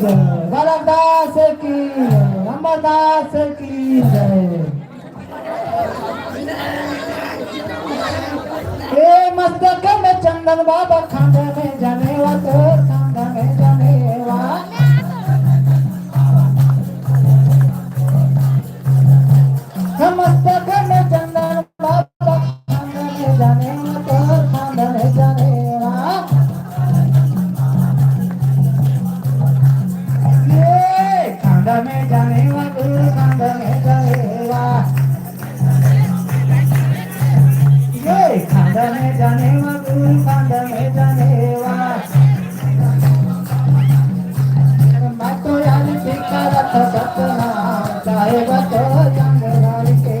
जय, बालकदास की जय, अमरदास की जय। ए मस्तक में चंदन बाबा खांडे में जनेवा तो खांडे में जनेवा। मस्तक में चंदन बाबा खांडे में जनेवा तो खांडे में जनेवा। ये खांडे में जनेवा तो खांडे में जनेवा। ये खांडे में जनेवा तो खांडे में जनेवा। मैं तो यार टिका रख सतना साहेब तो जंगल के।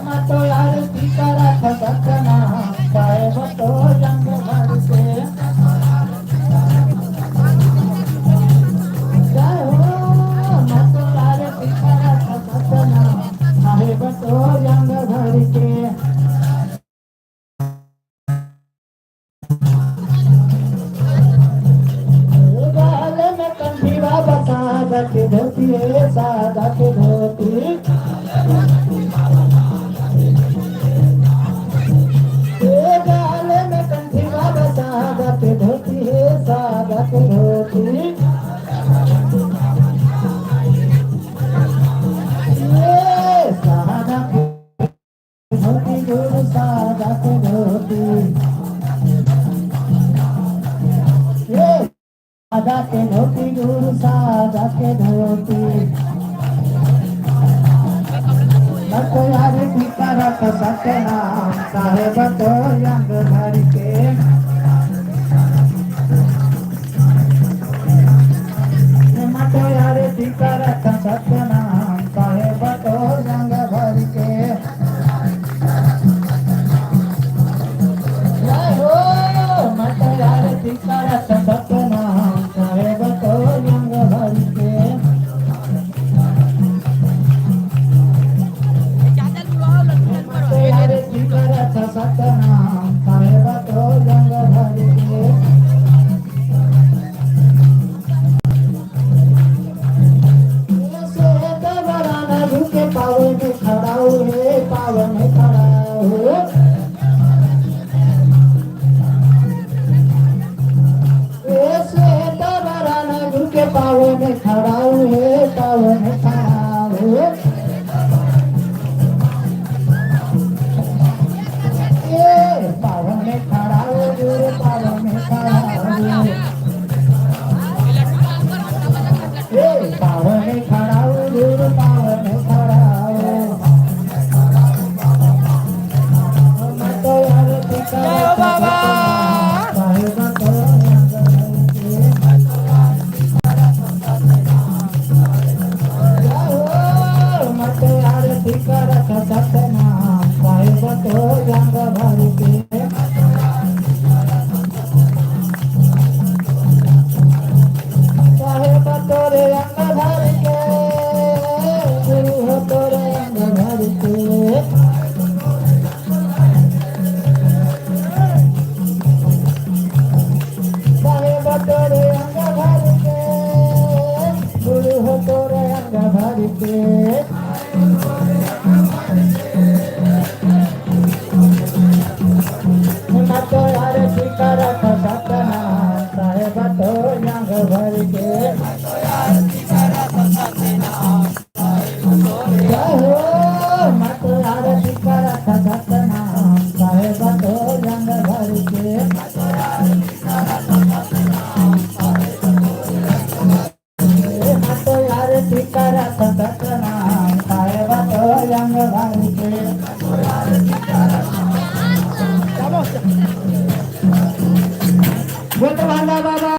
मैं तो यार टिका रख सतना साहेब तो जंगल के। जय हो मैं तो यार टिका रख सतना साहेब तो जंगल के। सादा के धोती है सादा के धोती। गाले में कंठी बाबा सादा के धोती है सादा के धोती। सादा के धोती गुरु सादा के धोती। सादा के धोती गुरु सादा के धोती। मैं तो यार टीका रख सतना साहेब तो यंग भर के। मैं तो यार टीका रख सतना साहेब तो यंग भर के। जय हो मैं तो यार टीका रख सतना साहेब तो यंग भर के। तो यार टीका रख सतना साहेब तो यंग भर के। झुके पावे में खड़ा हुए पावे में खड़ा हुए। के पावे में खड़ा हुए पावे में खड़ा हुए। ये पावे में खड़ा हुए पावे में खड़ा हुए। ये पावे में खड़ा हुए पावे में खड़ा हुए। मैं तो यार टिका बाबा साहेब तो टीका रख सतना साहेब तो जंग भर के। साहेब तोरे अंग भर के गुरु हो तोरे अंग भर के। साहेब तोरे अंग भर के गुरु हो तोरे अंग भर के। मैं तो यार टीका रख सतना साहेब तो यंग भर के। जय हो मैं तो यार टीका रख सतना साहेब तो यंग भर के। मैं तो यार टीका रख सतना साहेब तो यंग भर के। बोल